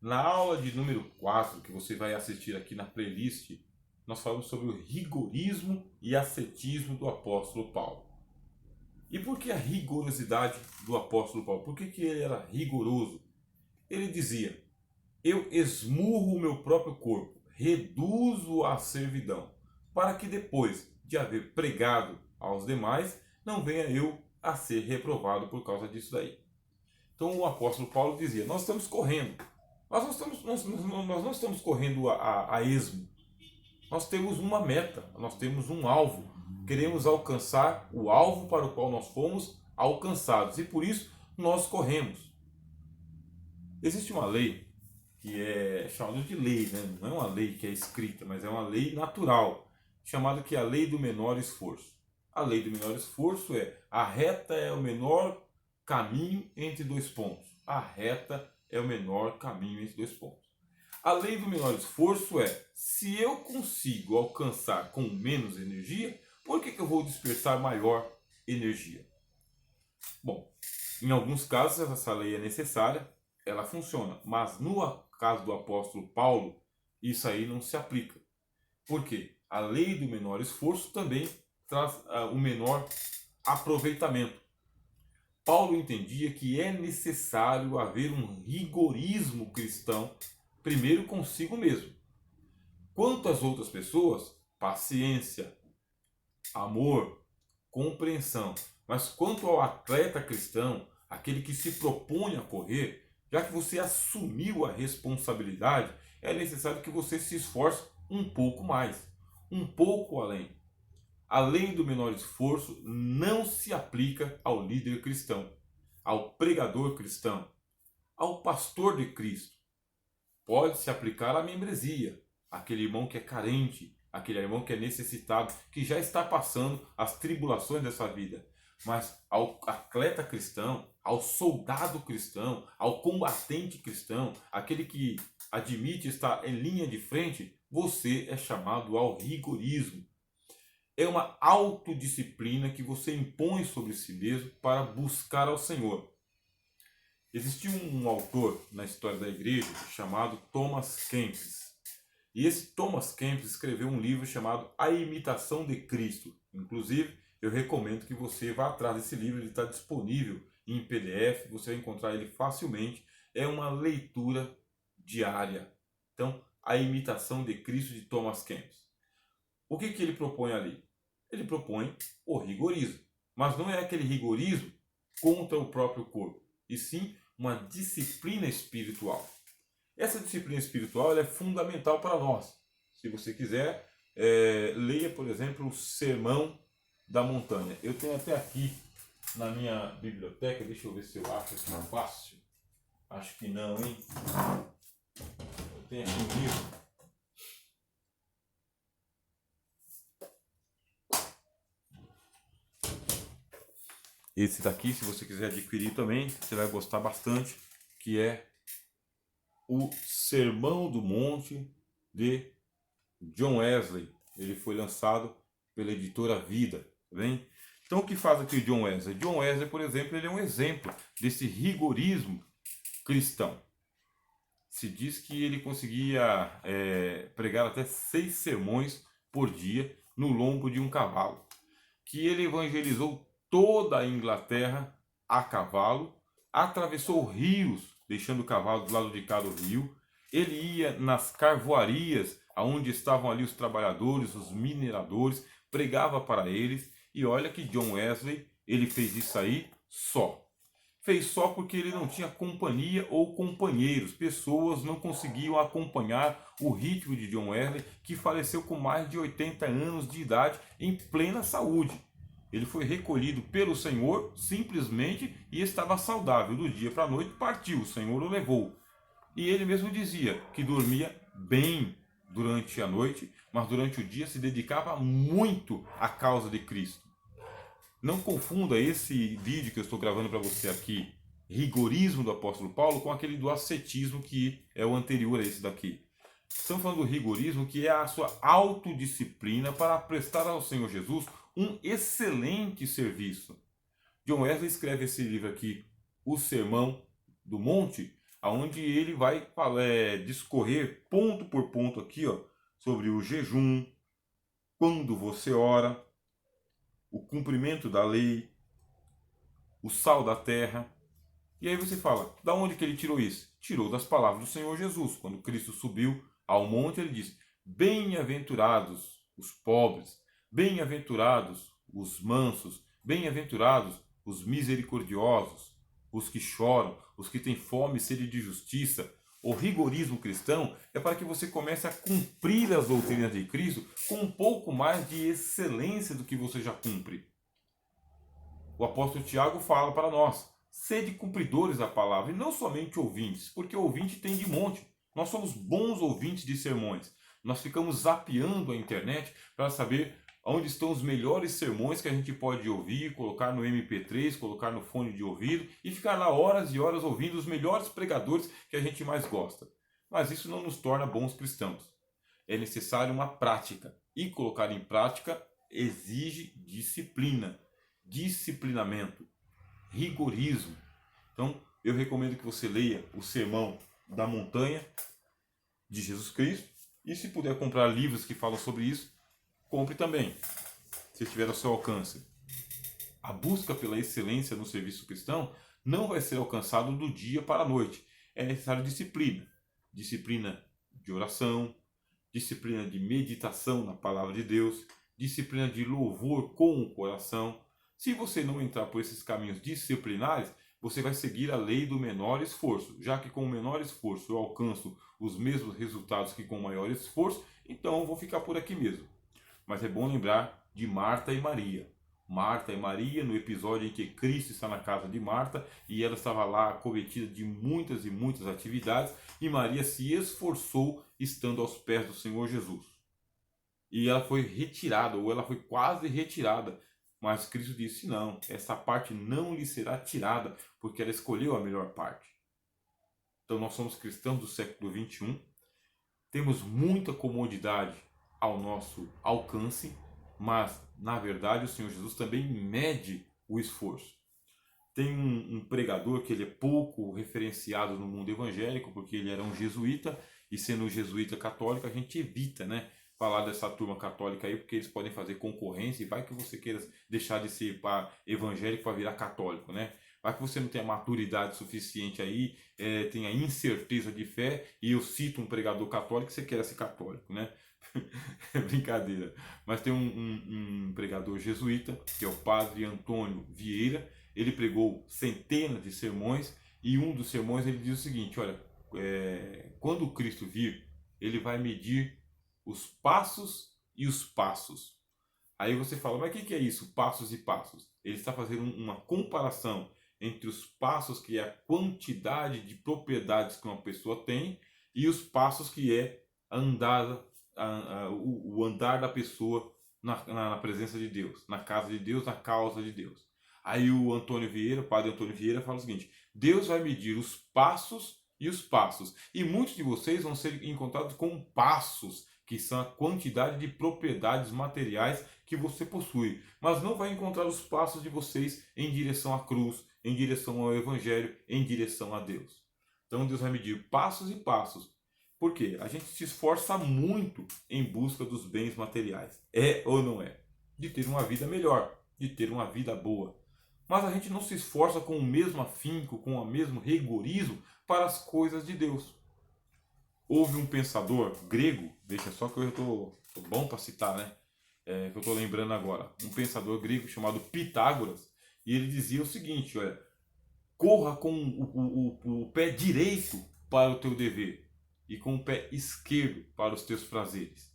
Na aula de número 4, que você vai assistir aqui na playlist, nós falamos sobre o rigorismo e ascetismo do apóstolo Paulo. E por que a rigorosidade do apóstolo Paulo? Por que ele era rigoroso? Ele dizia: eu esmurro o meu próprio corpo, reduzo-o à servidão, para que depois de haver pregado aos demais, não venha eu a ser reprovado por causa disso daí. Então o apóstolo Paulo dizia: nós estamos correndo, nós não estamos correndo a esmo, nós temos uma meta, nós temos um alvo, queremos alcançar o alvo para o qual nós fomos alcançados e por isso nós corremos. Existe uma lei que é chamada de lei, né? Não é uma lei que é escrita, mas é uma lei natural, chamada que é a lei do menor esforço. A lei do menor esforço é: a reta é o menor caminho entre dois pontos. A reta é o menor caminho entre dois pontos. A lei do menor esforço é: se eu consigo alcançar com menos energia, por que eu vou dispersar maior energia? Bom, em alguns casos essa lei é necessária, ela funciona, mas no caso do apóstolo Paulo, isso aí não se aplica. Por quê? A lei do menor esforço também traz o menor aproveitamento. Paulo entendia que é necessário haver um rigorismo cristão, primeiro consigo mesmo. Quanto às outras pessoas, paciência, amor, compreensão. Mas quanto ao atleta cristão, aquele que se propõe a correr, já que você assumiu a responsabilidade, é necessário que você se esforce um pouco mais, um pouco além. A lei do menor esforço não se aplica ao líder cristão, ao pregador cristão, ao pastor de Cristo. Pode se aplicar à membresia, aquele irmão que é carente, aquele irmão que é necessitado, que já está passando as tribulações dessa vida. Mas ao atleta cristão, ao soldado cristão, ao combatente cristão, aquele que admite estar em linha de frente, você é chamado ao rigorismo. É uma autodisciplina que você impõe sobre si mesmo para buscar ao Senhor. Existiu um autor na história da igreja chamado Thomas Kempis. E esse Thomas Kempis escreveu um livro chamado A Imitação de Cristo. Inclusive, eu recomendo que você vá atrás desse livro, ele está disponível em PDF, você vai encontrar ele facilmente. É uma leitura diária. Então, A Imitação de Cristo de Thomas Kempis. O que ele propõe ali? Ele propõe o rigorismo, mas não é aquele rigorismo contra o próprio corpo, e sim uma disciplina espiritual. Essa disciplina espiritual ela é fundamental para nós. Se você quiser, leia, por exemplo, o Sermão da Montanha. Eu tenho até aqui na minha biblioteca, deixa eu ver se eu acho aqui fácil. Acho que não, hein? Eu tenho aqui um livro. Esse daqui, se você quiser adquirir também, você vai gostar bastante, que é o Sermão do Monte de John Wesley. Ele foi lançado pela editora Vida, tá bem? Então o que faz aqui o John Wesley? John Wesley, por exemplo, ele é um exemplo desse rigorismo cristão. Se diz que ele conseguia pregar até 6 sermões por dia no lombo de um cavalo. Que ele evangelizou toda a Inglaterra a cavalo, atravessou rios, deixando o cavalo do lado de cá do rio. Ele ia nas carvoarias, onde estavam ali os trabalhadores, os mineradores, pregava para eles. E olha que John Wesley, ele fez isso aí só. Fez só porque ele não tinha companhia ou companheiros. Pessoas não conseguiam acompanhar o ritmo de John Wesley, que faleceu com mais de 80 anos de idade, em plena saúde. Ele foi recolhido pelo Senhor simplesmente e estava saudável. Do dia para a noite partiu, o Senhor o levou. E ele mesmo dizia que dormia bem durante a noite, mas durante o dia se dedicava muito à causa de Cristo. Não confunda esse vídeo que eu estou gravando para você aqui, rigorismo do apóstolo Paulo, com aquele do ascetismo que é o anterior a esse daqui. Estamos falando do rigorismo, que é a sua autodisciplina para prestar ao Senhor Jesus um excelente serviço. John Wesley escreve esse livro aqui, O Sermão do Monte, onde ele vai discorrer ponto por ponto aqui, ó, sobre o jejum, quando você ora, o cumprimento da lei, o sal da terra. E aí você fala, da onde que ele tirou isso? Tirou das palavras do Senhor Jesus. Quando Cristo subiu ao monte, ele disse: bem-aventurados os pobres, bem-aventurados os mansos, bem-aventurados os misericordiosos, os que choram, os que têm fome e sede de justiça. O rigorismo cristão é para que você comece a cumprir as doutrinas de Cristo com um pouco mais de excelência do que você já cumpre. O apóstolo Tiago fala para nós: sede cumpridores da palavra e não somente ouvintes, porque ouvinte tem de monte. Nós somos bons ouvintes de sermões. Nós ficamos zapeando a internet para saber onde estão os melhores sermões que a gente pode ouvir, colocar no MP3, colocar no fone de ouvido e ficar lá horas e horas ouvindo os melhores pregadores que a gente mais gosta. Mas isso não nos torna bons cristãos. É necessário uma prática, e colocar em prática exige disciplina, disciplinamento, rigorismo. Então, eu recomendo que você leia o Sermão da Montanha de Jesus Cristo, e se puder comprar livros que falam sobre isso, compre também, se estiver ao seu alcance. A busca pela excelência no serviço cristão não vai ser alcançada do dia para a noite. É necessário disciplina. Disciplina de oração, disciplina de meditação na palavra de Deus, disciplina de louvor com o coração. Se você não entrar por esses caminhos disciplinares, você vai seguir a lei do menor esforço. Já que com o menor esforço eu alcanço os mesmos resultados que com o maior esforço, então eu vou ficar por aqui mesmo. Mas é bom lembrar de Marta e Maria. Marta e Maria, no episódio em que Cristo está na casa de Marta e ela estava lá acometida de muitas e muitas atividades, e Maria se esforçou estando aos pés do Senhor Jesus. E ela foi retirada, ou ela foi quase retirada, mas Cristo disse: não, essa parte não lhe será tirada, porque ela escolheu a melhor parte. Então nós somos cristãos do século XXI, temos muita comodidade ao nosso alcance, mas na verdade o Senhor Jesus também mede o esforço. Tem um pregador que ele é pouco referenciado no mundo evangélico, porque ele era um jesuíta, e sendo um jesuíta católico, a gente evita, né, falar dessa turma católica aí, porque eles podem fazer concorrência, e vai que você queira deixar de ser evangélico para virar católico, né? Vai que você não tenha maturidade suficiente aí, tenha incerteza de fé, e eu cito um pregador católico que você queira ser católico, né? É brincadeira. Mas tem um pregador jesuíta, que é o padre Antônio Vieira. Ele pregou centenas de sermões, e um dos sermões ele diz o seguinte: olha, quando Cristo vir, ele vai medir os passos e os passos. Aí você fala, mas o que é isso, passos e passos? Ele está fazendo uma comparação entre os passos, que é a quantidade de propriedades que uma pessoa tem, e os passos, que é o andar da pessoa na presença de Deus, na casa de Deus, na causa de Deus. Aí o padre Antônio Vieira, fala o seguinte: Deus vai medir os passos e os passos. E muitos de vocês vão ser encontrados com passos, que são a quantidade de propriedades materiais que você possui. Mas não vai encontrar os passos de vocês em direção à cruz, em direção ao Evangelho, em direção a Deus. Então Deus vai medir passos e passos. Por quê? A gente se esforça muito em busca dos bens materiais. É ou não é? De ter uma vida melhor, de ter uma vida boa. Mas a gente não se esforça com o mesmo afinco, com o mesmo rigorismo para as coisas de Deus. Houve um pensador grego, deixa só que eu estou bom para citar, né? Que eu estou lembrando agora. Um pensador grego chamado Pitágoras, e ele dizia o seguinte: olha, corra com o pé direito para o teu dever e com o pé esquerdo para os teus prazeres.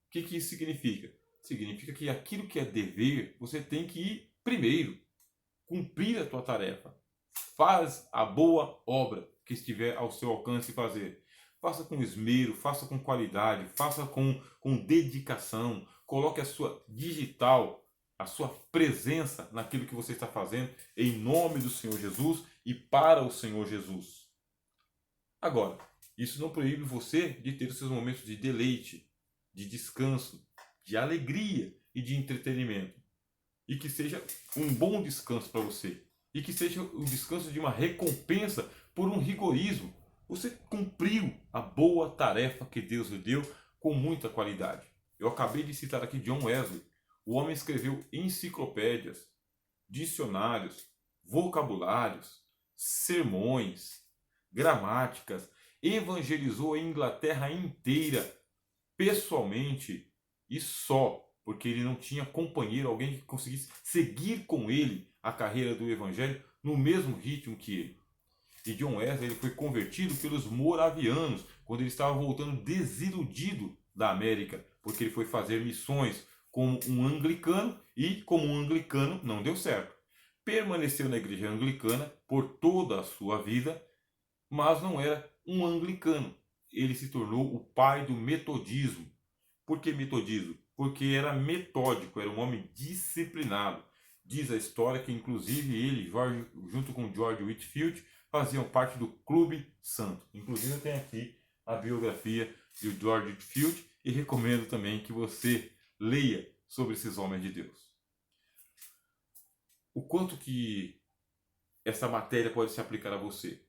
O que isso significa? Significa que aquilo que é dever, você tem que ir primeiro, cumprir a tua tarefa. Faz a boa obra que estiver ao seu alcance fazer. Faça com esmero, faça com qualidade, faça com dedicação. Coloque a sua digital, a sua presença naquilo que você está fazendo, em nome do Senhor Jesus e para o Senhor Jesus. Agora, isso não proíbe você de ter os seus momentos de deleite, de descanso, de alegria e de entretenimento. E que seja um bom descanso para você. E que seja o descanso de uma recompensa por um rigorismo. Você cumpriu a boa tarefa que Deus lhe deu com muita qualidade. Eu acabei de citar aqui John Wesley. O homem escreveu enciclopédias, dicionários, vocabulários, sermões, gramáticas, evangelizou a Inglaterra inteira pessoalmente e só porque ele não tinha companheiro, alguém que conseguisse seguir com ele a carreira do evangelho no mesmo ritmo que ele. E John Wesley ele foi convertido pelos moravianos quando ele estava voltando desiludido da América, porque ele foi fazer missões como um anglicano e, como um anglicano, não deu certo. Permaneceu na igreja anglicana por toda a sua vida, mas não era um anglicano. Ele se tornou o pai do metodismo. Por que metodismo? Porque era metódico, era um homem disciplinado. Diz a história que, inclusive, ele, junto com George Whitefield, faziam parte do Clube Santo. Inclusive, eu tenho aqui a biografia de George Whitefield e recomendo também que você leia sobre esses homens de Deus. O quanto que essa matéria pode se aplicar a você?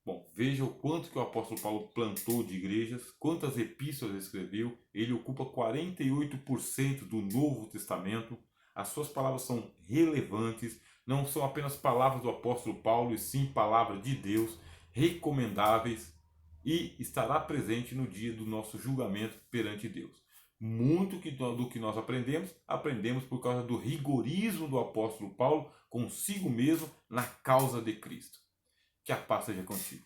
Bom, veja o quanto que o apóstolo Paulo plantou de igrejas, quantas epístolas escreveu. Ele ocupa 48% do Novo Testamento. As suas palavras são relevantes, não são apenas palavras do apóstolo Paulo, e sim palavras de Deus, recomendáveis, e estará presente no dia do nosso julgamento perante Deus. Muito do que nós aprendemos por causa do rigorismo do apóstolo Paulo consigo mesmo na causa de Cristo. Que a paz seja contigo.